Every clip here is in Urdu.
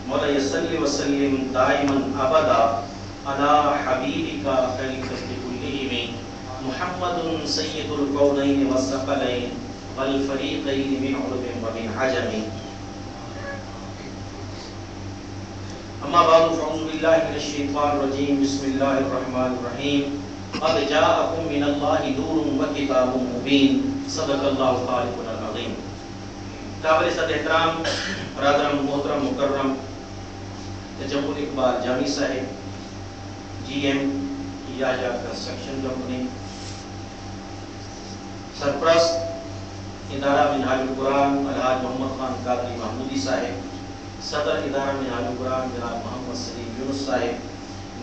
مولا صلی وسلم دائما ابدا علی حبیبک خیر خلق کلہم محمد سید الکونین والثقلین والفریقین من عرب ومن عجم. اما بعد فاعوذ باللہ من الشیطان الرجیم بسم اللہ الرحمن الرحیم. قد جاءکم من اللہ نور وکتاب مبین. صدق اللہ خالق العظیم. قابل صد احترام برادران محترم مکرم تجمل اقبال جامی صاحب جی ایم یاجا کنسٹرکشن کمپنی، سرپرست ادارہ منہاج القرآن الحاج محمد خان قادری محمودی صاحب، صدر ادارہ منہاج القرآن جناب محمد سلیم یونس صاحب،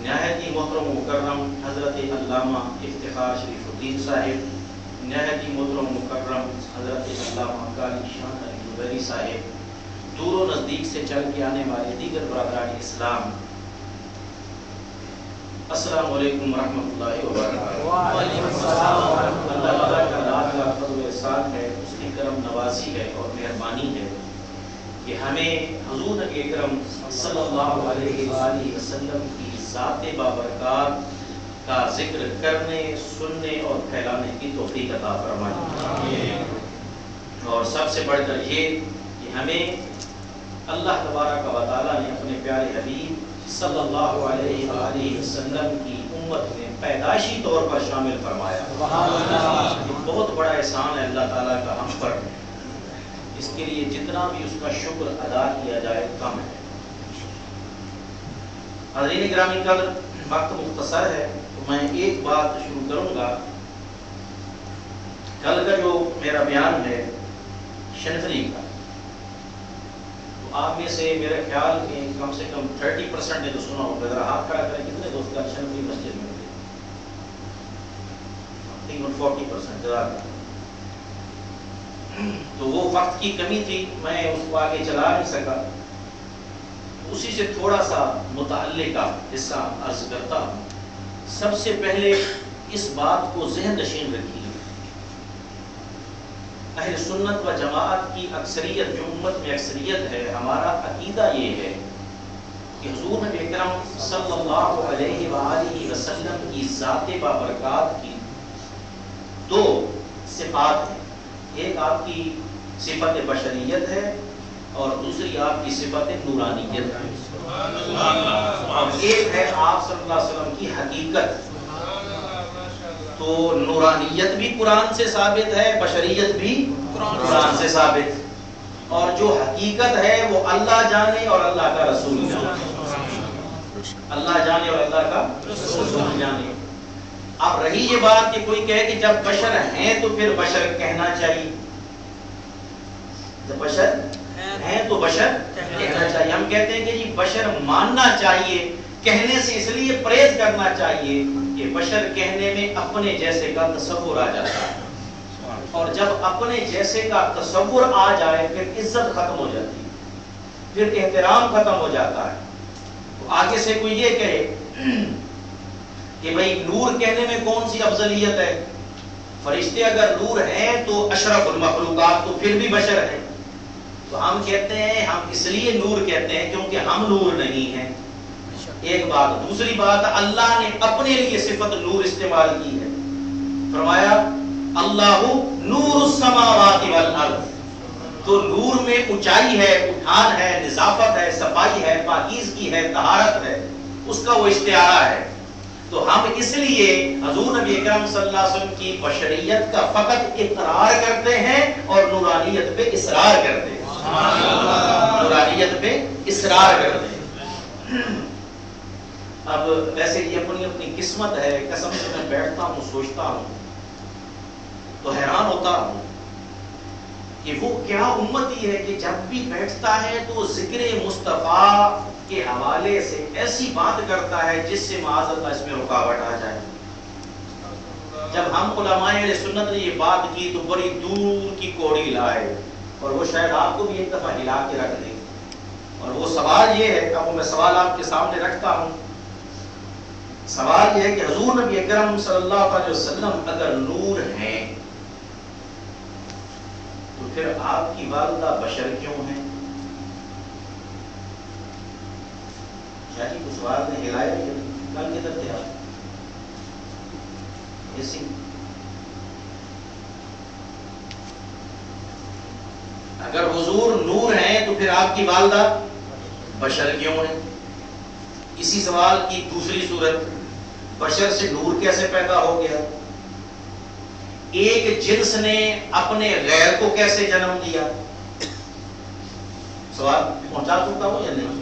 نہایت ہی محترم و مکرم حضرت علامہ افتخار شریف الدین صاحب، نہایت ہی محترم و مکرم حضرت علامہ قاری شان علی زبیری صاحب، دور و نزدیک سے چل کے آنے والے دیگر برادران اسلام، السلام علیکم ورحمۃ اللہ وبرکاتہ. وعلیکم السلام ورحمۃ اللہ. اللہ تعالیٰ کا ذات کا فضل و احسان ہے، اس کی کرم نوازی ہے اور مہربانی ہے کہ ہمیں حضور نبی اکرم صلی اللہ علیہ وآلہ وسلم کی ذات بابرکات کا ذکر کرنے، سننے اور پھیلانے کی توفیق عطا فرمائے. اور سب سے بڑھ کر یہ کہ ہمیں اللہ تبارک و تعالیٰ نے اپنے پیارے حبیب صلی اللہ علیہ وآلہ وسلم کی امت میں پیدائشی طور پر شامل فرمایا. یہ بہت بڑا احسان ہے اللہ تعالیٰ کا ہم پر. اس کے لیے جتنا بھی اس کا شکر ادا کیا جائے کم ہے. حضرین گرامی قدر، وقت مختصر ہے تو میں ایک بات شروع کروں گا. کل کا جو میرا بیان ہے شنفری کا، تو آپ میں سے میرے خیال میں کم سے کم 30% نے تو سنا ہوگا. ذرا ہاتھ کھڑا کریں کتنے دوست کا شنفری مسجد میں ہوتے؟ تقریباً 40%. تو وہ وقت کی کمی تھی، میں اس کو آگے چلا نہیں سکا. اسی سے تھوڑا سا متعلقہ حصہ عرض کرتا ہوں. سب سے پہلے اس بات کو ذہن نشین رکھیے، اہل سنت و جماعت کی اکثریت، جو امت میں اکثریت ہے، ہمارا عقیدہ یہ ہے کہ حضور نبی اکرم صلی اللہ علیہ وآلہ وسلم کی ذات بابرکات کی دو صفات ہیں. ایک آپ کی صفت بشریت ہے اور دوسری آپ کی صفت نورانیت ہے. اور ایک ہے آپ صلی اللہ علیہ وسلم کی حقیقت. تو نورانیت بھی قرآن سے ثابت ہے، بشریت بھی قرآن سے ثابت. اور جو حقیقت ہے وہ اللہ جانے اور اللہ کا رسول جانے. اللہ جانے اور اللہ کا رسول جانے. اب رہی یہ بات کہ کوئی کہے کہ جب بشر ہیں تو پھر بشر کہنا چاہیے، جب بشر ہیں تو بشر کہنا چاہیے. ہم کہتے ہیں کہ جی بشر ماننا چاہیے، کہنے سے اس لیے پرہیز کرنا چاہیے کہ بشر کہنے میں اپنے جیسے کا تصور آ جاتا ہے، اور جب اپنے جیسے کا تصور آ جائے پھر عزت ختم ہو جاتی ہے، پھر احترام ختم ہو جاتا ہے. تو آگے سے کوئی یہ کہے کہ بھئی نور کہنے میں کون سی افضلیت ہے؟ فرشتے اگر نور ہیں تو اشرف المخلوقات تو پھر بھی بشر ہیں. تو ہم کہتے ہیں، ہم اس لیے نور کہتے ہیں کیونکہ ہم نور نہیں ہیں. ایک بات. دوسری بات، اللہ نے اپنے لیے صفت نور استعمال کی ہے. فرمایا اللہ نور السماوات والارض. تو نور میں اونچائی ہے، اٹھان ہے، نظافت ہے، صفائی ہے، پاکیزگی ہے، طہارت ہے، اس کا وہ استعارہ ہے. تو ہم اس لیے حضور نبی اکرم صلی اللہ علیہ وسلم کی بشریت کا فقط اقرار کرتے ہیں اور نورانیت پہ اصرار کرتے ہیں. نورانیت پہ اصرار کرتے ہیں. اب ویسے یہ اپنی اپنی قسمت ہے. قسم سے میں بیٹھتا ہوں، سوچتا ہوں تو حیران ہوتا ہوں کہ وہ کیا امتی ہے کہ جب بھی بیٹھتا ہے تو ذکر مصطفیٰ کے حوالے سے ایسی بات کرتا ہے جس سے معاذ اللہ اس میں رکاوٹ آ جائے. جب ہم علماء اہل سنت نے یہ بات کی تو بڑی دور کی کوڑی لائے، اور وہ شاید آپ کو بھی ایک دفعہ ہلا کے رکھ دیں. اور وہ سوال یہ ہے، اب میں سوال آپ کے سامنے رکھتا ہوں. سوال یہ ہے کہ حضور نبی اکرم صلی اللہ علیہ وسلم اگر نور ہیں تو پھر آپ کی والدہ بشر کیوں ہیں؟ شاہ جی کو سوال نے ہلایا یا کل کدھر تھے آپ؟ اسی اگر حضور نور ہیں تو پھر آپ کی والدہ بشر کیوں ہے؟ اسی سوال کی دوسری صورت، بشر سے نور کیسے پیدا ہو گیا؟ ایک جنس نے اپنے غیر کو کیسے جنم دیا؟ سوال پہنچا چکا ہوں یا نہیں؟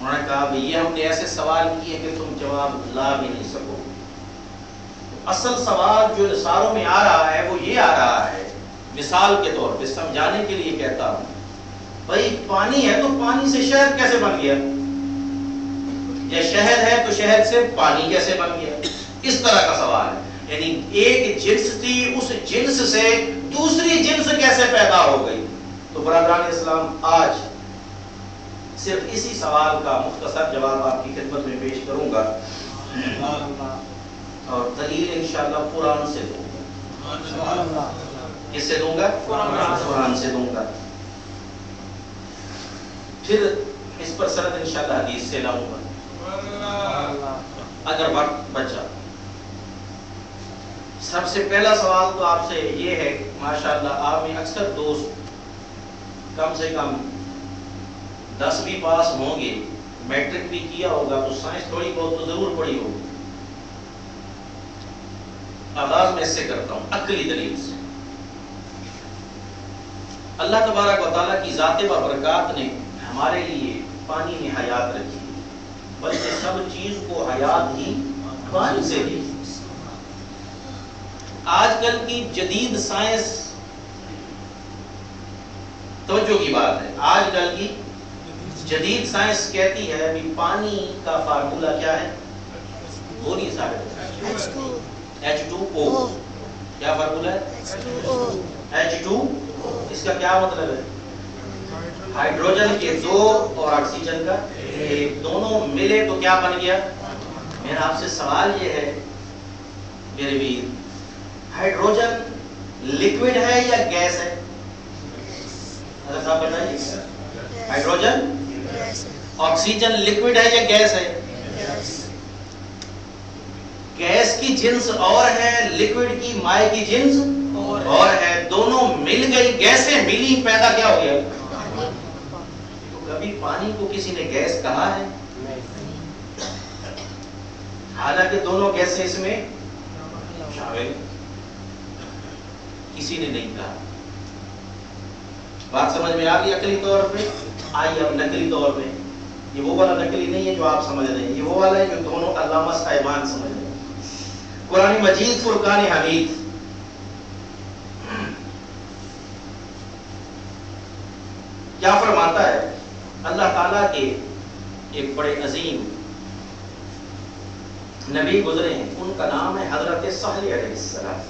انہوں نے کہا بھئی یہ ہم نے ایسے سوال کیے کہ تم جواب لا بھی نہیں سکو۔ اصل سوال جو رسالوں میں آ رہا ہے وہ یہ آ رہا ہے، مثال کے طور پہ سمجھانے کے لیے کہتا ہوں، بھئی پانی ہے تو پانی سے شہد کیسے بن گیا؟ یا شہد ہے تو شہد سے پانی کیسے بن گیا؟ اس طرح کا سوال ہے، یعنی ایک جنس تھی، اس جنس سے دوسری جنس کیسے پیدا ہو گئی؟ تو برادران اسلام آج صرف اسی سوال کا مختصر جواب آپ کی خدمت میں پیش کروں گا، اور دلیل انشاءاللہ قرآن سے دوں گا۔ کس سے دوں گا؟ قرآن سے دوں گا، پھر اس پر سند انشاءاللہ حدیث سے لاؤں گا اگر وقت بچا۔ سب سے پہلا سوال تو آپ سے یہ ہے، ماشاءاللہ آپ میں اکثر دوست کم سے کم 10 بھی پاس ہوں گے، میٹرک بھی کیا ہوگا، تو سائنس تھوڑی بہت تو ضرور پڑھی ہوگی۔ آغاز میں اس سے کرتا ہوں، عقلی دلیل سے۔ اللہ تبارک و تعالیٰ کی ذات بابرکات نے ہمارے لیے پانی میں حیات رکھی، بلکہ سب چیز کو حیات ہی پانی سے دی۔ آج کل کی جدید سائنس، توجہ کی بات ہے، آج کل کی جدید سائنس کہتی ہے بھی پانی کا فارمولا کیا ہے؟ بولیے سارے، H2O۔ کیا فارمولا ہے؟ H2۔ اس کا کیا مطلب ہے؟ ہائیڈروجن کے 2 اور آکسیجن کا 1، دونوں ملے تو کیا بن گیا؟ میرا آپ سے سوال یہ ہے میرے ویر، ہائیڈروجن لیکوڈ ہے یا گیس ہے؟ اگر صاحب بتائیے، ہائیڈروجن آکسیجن لیکوڈ ہے یا گیس ہے؟ گیس کی جنس اور ہے، لیکوڈ کی مائع کی جنس اور ہے، دونوں مل گئی، گیسیں ملی، پیدا کیا ہو گیا؟ تو کبھی پانی کو کسی نے گیس کہا ہے؟ حالانکہ دونوں گیسیں اس میں شامل، کسی نے نہیں کہا۔ بات سمجھ میں آ گئی عقلی طور پہ؟ آئیے اب نقلی طور پہ، یہ وہ والا نقلی نہیں ہے جو آپ سمجھ رہے ہیں، یہ وہ والا ہے جو دونوں علامہ صاحبان سمجھ رہے ہیں۔ قرآن مجید فرقان حمید کیا فرماتا ہے؟ اللہ تعالیٰ کے ایک بڑے عظیم نبی گزرے ہیں، ان کا نام ہے حضرت صالح علیہ السلام۔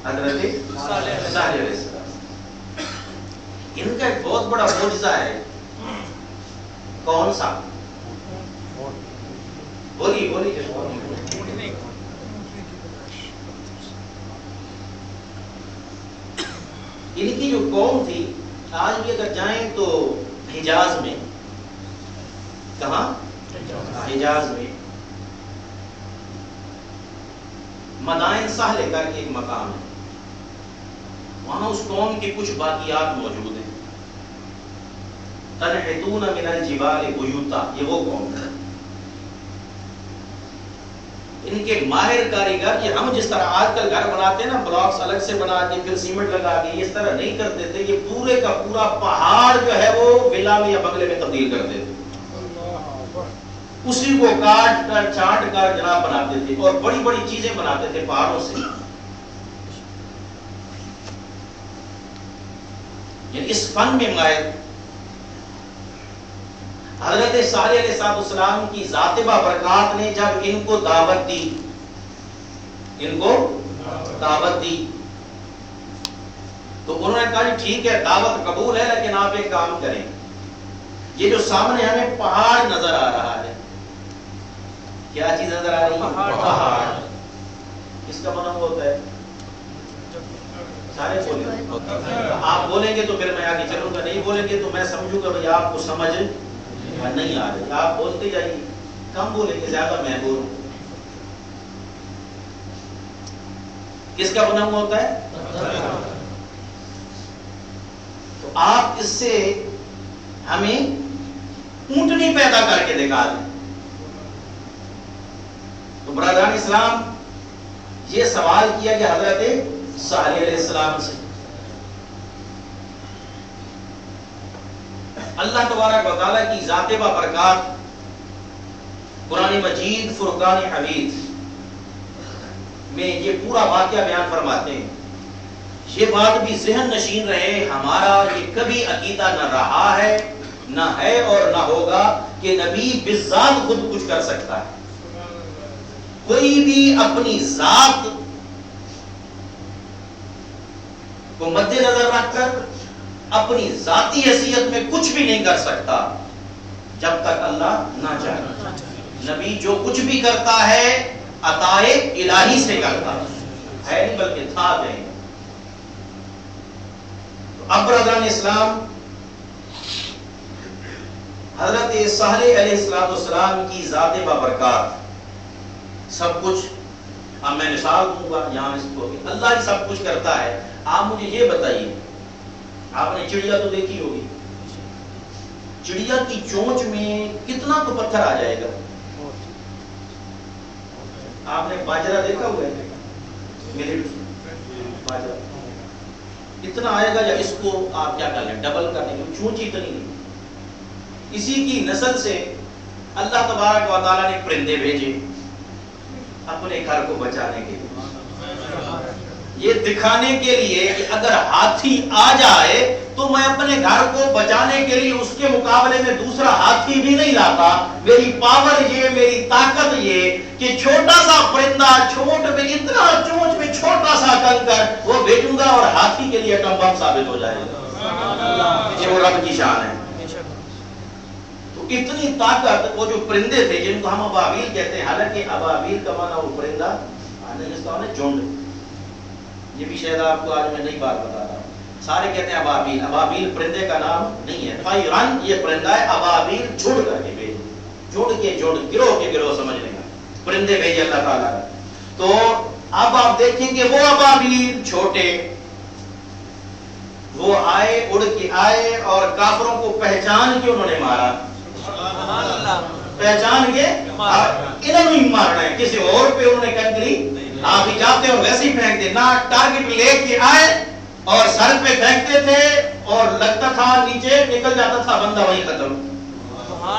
حضرت صالح علیہ السلام، ان کا ایک بہت بڑا معجزہ ہے۔ کون سا؟ بولی ان کی جو قوم تھی، آج بھی اگر جائیں تو حجاز میں، کہاں؟ حجاز میں مدائن سہلے کر کے ایک مقام ہے، وہاں اس قوم کی کچھ باقیات موجود ہیں۔ تنحتون من الجبال بیوتا، یہ وہ قوم ہے۔ ان کے ماہر کاریگر، یہ ہم جس طرح آج کل گھر بناتے ہیں نا، بلاکس الگ سے بنا کے پھر سیمنٹ لگا کے، اس طرح نہیں کرتے تھے، یہ پورے کا پورا پہاڑ جو ہے وہ ولا میں یا بنگلے میں تبدیل کرتے تھے، اسی کو کاٹ کر چاٹ کر جناب بناتے تھے، اور بڑی بڑی چیزیں بناتے تھے پہاڑوں سے۔ یعنی اس فن میں ماہر حضرت صالح علیہ السلام کی ذات بابرکات نے جب ان کو دعوت دی، تو انہوں نے کہا ٹھیک ہے، دعوت قبول ہے، لیکن آپ ایک کام کریں، یہ جو سامنے ہمیں پہاڑ نظر آ رہا ہے، کیا چیز نظر آ رہی ہے؟ پہاڑ۔ اس کا مطلب ہوتا ہے سارے بولیں؟ آپ بولیں گے تو پھر میں آگے چلوں گا، نہیں بولیں گے تو میں سمجھوں گا بھائی آپ کو سمجھ نہیں آ رہی. آپ بولتے جائیے، کم بولیں گے زیادہ میں بولوں. کس کا بنا ہوا ہوتا ہے؟ تو آپ اس سے ہمیں اونٹنی پیدا کر کے دکھا دیں. تو برادران اسلام، یہ سوال کیا کہ حضرت صالح علیہ السلام سے اللہ تبارک و تعالیٰ کی ذات بابرکات قرآن مجید فرقان حمید میں یہ پورا واقعہ بیان فرماتے ہیں. یہ بات بھی ذہن نشین رہے، ہمارا یہ کبھی عقیدہ نہ رہا ہے، نہ ہے اور نہ ہوگا کہ نبی بالذات خود کچھ کر سکتا ہے. کوئی بھی اپنی ذات کو مد نظر رکھ کر اپنی ذاتی حیثیت میں کچھ بھی نہیں کر سکتا جب تک اللہ نہ چاہے. نبی جو کچھ بھی کرتا ہے عطائے الہی سے کرتا ہے، نہیں بلکہ تھا نہیں. اب برادران اسلام، حضرت صالح علیہ السلام کی ذات بابرکات سب کچھ، اب میں مثال دوں گا یہاں اس کو، اللہ ہی سب کچھ کرتا ہے. آپ مجھے یہ بتائیے، آپ نے چڑیا تو دیکھی ہوگی، چڑیا کی چونچ میں کتنا تو پتھر آ جائے گا. آپ نے باجرہ دیکھا ہوا ہے؟ باجرہ اتنا آئے گا، یا اس کو آپ کیا کر لیں ڈبل کر لیں، چونچ اتنی نہیں. اسی کی نسل سے اللہ تبارک و تعالیٰ نے پرندے بھیجے اپنے گھر کو بچانے کے لیے، یہ دکھانے کے لیے کہ اگر ہاتھی آ جائے تو میں اپنے گھر کو بچانے کے لیے اس کے مقابلے میں دوسرا ہاتھی بھی نہیں لاتا. میری پاور یہ، میری طاقت یہ کہ چھوٹا سا پرندہ چھوٹ میں اتنا چونچ میں چھوٹا سا کنکر وہ بھیجوں گا اور ہاتھی کے لیے ایٹم بم ثابت ہو جائے گا. یہ وہ رب کی شان ہے. تو اتنی طاقت، وہ جو پرندے تھے جن کو ہم ابابیل کہتے ہیں، حالانکہ ابابیل کا معنی وہ پرندہ جس کا معنی جھنڈ، یہ بھی شاید آپ کو آج میں نئی بات بتا رہا ہوں. سارے کہتے ہیں ابابیل، ابابیل پرندے کا نام نہیں ہے. طیران یہ پرندہ ہے، ابابیل جھنڈ کر کے بھیجے، جھنڈ کے جھنڈ، گروہ کے گروہ سمجھ لیں گا، پرندے بھیجے اللہ تعالیٰ نے. تو اب آپ دیکھیں کہ وہ ابابیل چھوٹے وہ آئے، اڑ کے آئے اور کافروں کو پہچان کے انہوں نے مارا. پہچان کے انہوں نے مارنا ہے، کسی اور پہ انہوں نے کنکری آپ ہی جاتے اور ویسے ہی پھینکتے، نہ ٹارگٹ لے کے آئے اور سر پہ پھینکتے تھے اور لگتا تھا نیچے نکل جاتا تھا بندہ وہیں ختم.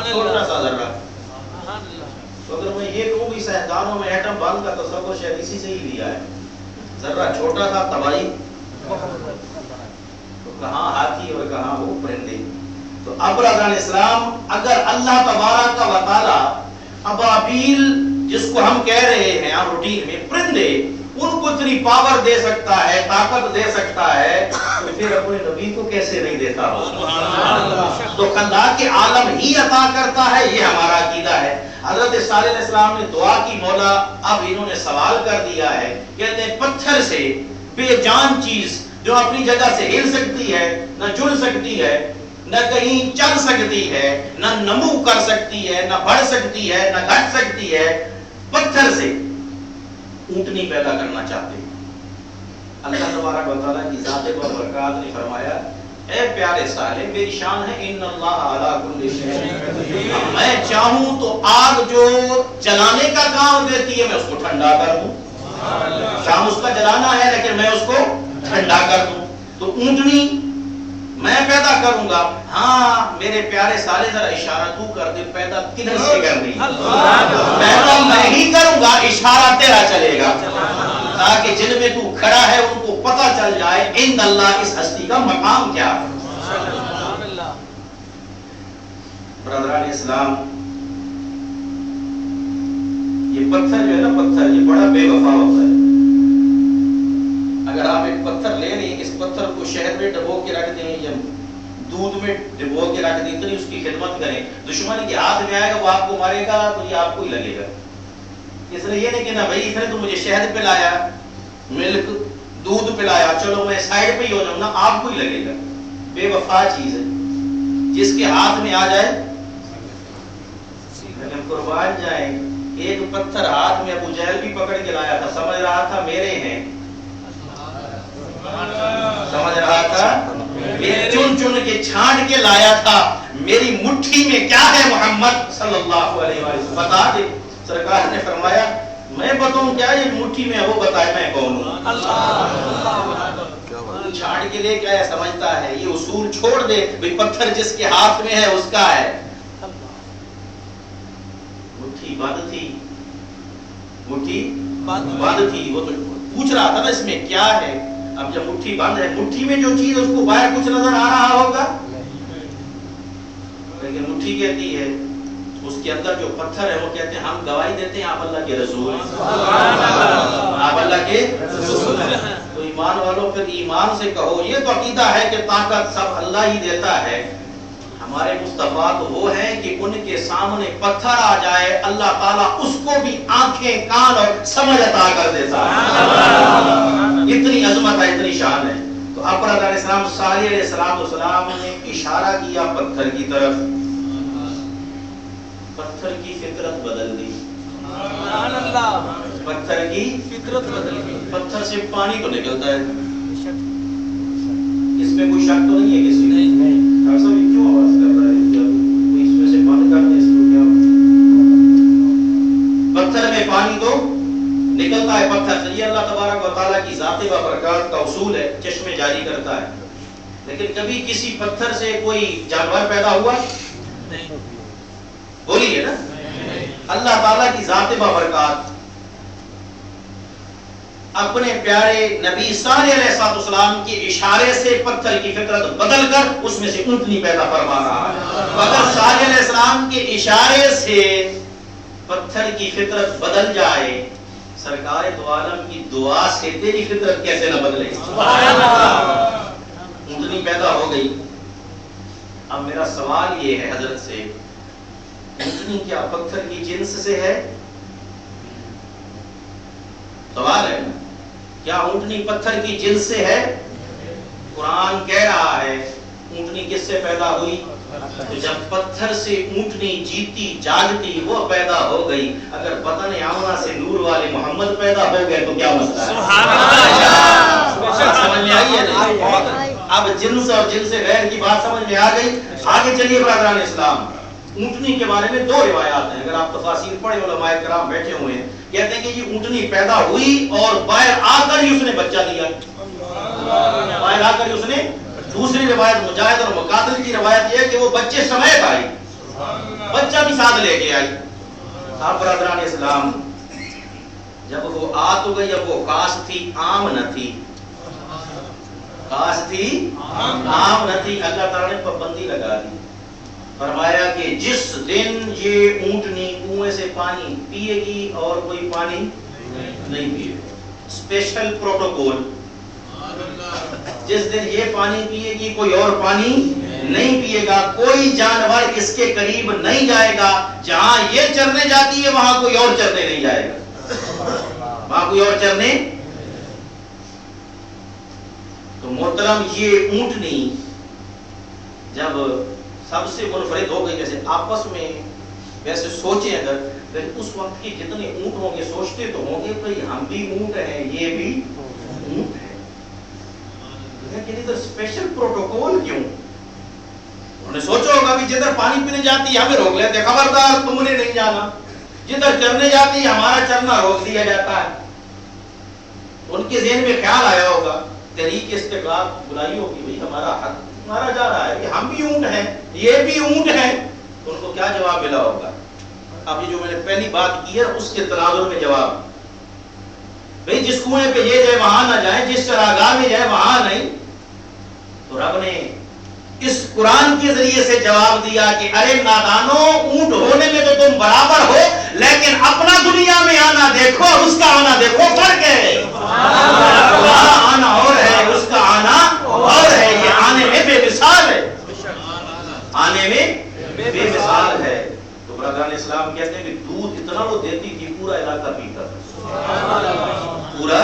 چھوٹا سا ذرہ. تو اگر میں یہ کہوں کہ سائنسدانوں میں ایٹم بم کا تصور شاید اسی سے ہی لیا ہے، ذرہ چھوٹا تھا تباہی، تو کہاں ہاتھی اور کہاں وہ پرندے. تو اب برادران اسلام، اگر اللہ تبارک و تعالیٰ ابابیل جس کو ہم کہہ رہے ہیں روٹین میں پرندے، ان کو اتنی پاور دے سکتا ہے، طاقت دے سکتا ہے، تو پھر اپنے نبی کو کیسے نہیں دیتا ہو. تو خدا کے عالم ہی عطا کرتا ہے، یہ ہمارا عقیدہ ہے. حضرت صالح علیہ السلام نے دعا کی، مولا اب انہوں نے سوال کر دیا ہے، کہتے ہیں پتھر سے بے جان چیز جو اپنی جگہ سے ہل سکتی ہے، نہ جڑ سکتی ہے، نہ کہیں چل سکتی ہے، نہ نمو کر سکتی ہے، نہ بڑھ سکتی ہے، نہ گھٹ سکتی ہے، پتھر سے اونٹنی پیدا کرنا چاہتے ہیں. اللہ تبارک و تعالیٰ کی ذات بابرکات نے فرمایا، اے پیارے صالح، میری شان ہے ان اللہ علی کل شیء، میں چاہوں تو آگ جو جلانے کا کام دیتی ہے میں اس کو ٹھنڈا کر دوں. شام اس کا جلانا ہے لیکن میں اس کو ٹھنڈا کر دوں. تو اونٹنی میں پیدا کروں گا. ہاں میرے پیارے صالح ذرا اشارہ تو کر دے، پیدا کدھر سے کرنی؟ پیدا میں ہی کروں گا، اشارہ تیرا چلے گا، تاکہ جن میں تو کھڑا ہے ان کو پتہ چل جائے ان اللہ اس ہستی کا مقام کیا ہے. برادران اسلام، یہ پتھر جو ہے نا، پتھر یہ بڑا بے وفا ہوتا ہے. اگر آپ ایک پتھر لے رہے ہیں، اس پتھر کو شہد میں ڈبو کے رکھ دیں یا دودھ میں ڈبو کے رکھ دیں، اتنی اس کی خدمت کریں، دشمن کے ہاتھ میں آئے گا وہ آپ کو مارے گا تو یہ آپ کو ہی لگے گا. اس لیے یہ نہیں کہ نا بھائی اس نے تو مجھے شہد پلایا، ملک دودھ پلایا، چلو میں سائڈ پہ ہی ہو جاؤں نا، آپ کو ہی لگے گا. بے وفا چیز ہے، جس کے ہاتھ میں آ جائے. لیکن قربان جائیں، ایک پتھر ہاتھ میں ابو جہل بھی پکڑ کے لایا تھا، سمجھ رہا تھا میرے ہیں، سمجھ رہا تھا چن چن کے چھانٹ کے لایا تھا، میری مٹھی میں کیا ہے محمد صلی اللہ علیہ وسلم بتا دے. سرکار نے فرمایا میں بتاؤں کیا یہ مٹھی میں ہے، وہ بتائے میں کون ہوں. چھانٹ کے لے کے آیا، سمجھتا ہے یہ اصول چھوڑ دے بھئی پتھر جس کے ہاتھ میں ہے اس کا ہے. مٹھی بند تھی، مٹھی بند تھی، وہ تو پوچھ رہا تھا نا اس میں کیا ہے. اب جب مٹھی بند ہے، مٹھی میں جو چیز اس کو باہر کچھ نظر آ رہا ہوگا، لیکن مٹھی کہتی ہے اس کے اندر جو پتھر ہے وہ کہتے ہیں ہم گواہی دیتے ہیں آپ اللہ کے رسول ہیں، آپ اللہ کے رسول ہیں. تو ایمان والوں پھر ایمان سے کہو. یہ تو عقیدہ ہے کہ طاقت سب اللہ ہی دیتا ہے. ہمارے مصطفیٰ تو وہ ہیں کہ ان کے سامنے پتھر آ جائے اللہ تعالیٰ اس کو بھی آنکھیں کان اور سمجھ عطا کر دیتا ہے. اتنی عظمت ہے، اتنی شان ہے. تو ابراہیم علیہ السلام، صالح علیہ السلام نے اشارہ کیا پتھر کی طرف، پتھر کی فطرت بدل گئی. پتھر کی فطرت بدل گئی. پتھر سے پانی تو نکلتا ہے، اس میں کوئی شک تو نہیں ہے کسی نے. ایسا بھی کیوں آواز کر رہا ہے؟ جب کوئی اس میں سے بند کر دے اس کو کیا؟ پتھر میں پانی تو نکلتا ہے پتھر سے. یہ اللہ تبارک و تعالیٰ کی ذات و برکات کا اصول ہے، چشمے جاری کرتا ہے. لیکن کبھی کسی پتھر سے کوئی جانور پیدا ہوا؟ بولیے نا. اللہ تعالیٰ کی ذات و برکات اپنے پیارے نبی صالح علیہ السلام کے اشارے سے پتھر کی فطرت بدل کر اس میں سے اونٹنی پیدا فرما رہا ہے. اگر صالح علیہ السلام کے اشارے سے پتھر کی فطرت بدل جائے، سرکار دو عالم کی دعا سے تیری فطرت کیسے نہ بدلے؟ اونٹنی پیدا ہو گئی. اب میرا سوال یہ ہے حضرت سے، اونٹنی کیا پتھر کی جنس سے ہے؟ سوال ہے کیا اونٹنی پتھر کی جنس سے ہے؟ قرآن کہہ رہا ہے اونٹنی کس سے پیدا ہوئی؟ تو جب پتھر سے اونٹنی جیتی جاگتی وہ پیدا ہو گئی. اگر بدن آمنہ سے نور والے محمد پیدا ہو گئے تو کیا مسئلہ ہے؟ سبحان اللہ. سمجھ میں آئی ہے نہیں؟ اب جنس اور جنس غیر کی بات سمجھ میں آ گئی. آگے چلیے برادران اسلام، اونٹنی کے بارے میں دو روایات ہیں. اگر آپ تفاسیر پڑھیں، علماء کرام بیٹھے ہوئے ہیں، کہتے ہیں کہ یہ اونٹنی پیدا ہوئی اور باہر آ کر ہی اس نے بچہ دیا. باہر آ کر ہی اس نے. دوسری روایت مجاہد اور مقاتل کی روایت یہ ہے کہ وہ بچے سمیت آئی، بچہ بھی ساتھ لے کے آئی. آپ برادران اسلام، جب وہ آ تو گئی، اب وہ خاص تھی، عام نہ تھی. خاص تھی، عام نہ تھی. اللہ تعالیٰ نے پابندی لگا دی، فرمایا کہ جس دن یہ اونٹنی کنویں سے پانی پیے گی اور کوئی پانی نہیں پیے گا. اسپیشل پروٹوکول، جس دن یہ پانی پیے گی کوئی اور پانی نہیں پیے گا. کوئی جانور اس کے قریب نہیں جائے گا. جہاں یہ چرنے جاتی ہے وہاں کوئی اور چرنے نہیں جائے گا، وہاں کوئی اور چرنے. تو محترم یہ اونٹنی جب سب سے منفرد ہو گئی، جیسے آپس میں ویسے سوچیں اگر اس وقت کی جتنے اونٹ ہوں گے سوچتے تو ہوں گے بھئی ہم بھی اونٹ ہیں، یہ بھی اونٹ ہے، لیکن ادھر اسپیشل پروٹوکول کیوں؟ انہوں نے سوچا ہوگا بھی جدھر پانی پینے جاتی ہے ہمیں روک لیتے، خبردار تم نے نہیں جانا. جدھر چرنے جاتی ہے ہمارا چرنا روک دیا جاتا ہے. ان کے ذہن میں خیال آیا ہوگا، تحریک استقلال بلائی ہوگی، بھئی ہمارا حق مارا جا رہا ہے کہ ہم بھی اونٹ ہیں، یہ بھی اونٹ ہیں. تو ان کو کیا جواب ملا ہوگا؟ اب یہ جو میں نے پہلی بات کی ہے اس کے تناظر میں جواب، بھئی جس کنویں پہ یہ جائے وہاں نہ جائیں، جس چراگاہ میں جائے وہاں نہیں. تو رب نے اس قرآن کے ذریعے سے جواب دیا کہ ارے نادانو، اونٹ ہونے میں تو تم برابر ہو، لیکن اپنا دنیا میں آنا دیکھو اور اس کا آنا دیکھو، فرق ہے. وہاں آنا اور ہے، اس کا آنا اور ہے. یہ آنے میں بے مثال ہے، آنے میں بے مثال ہے. تو برادران اسلام کہتے ہیں کہ دودھ اتنا وہ دیتی تھی پورا علاقہ پیتا تھا، پورا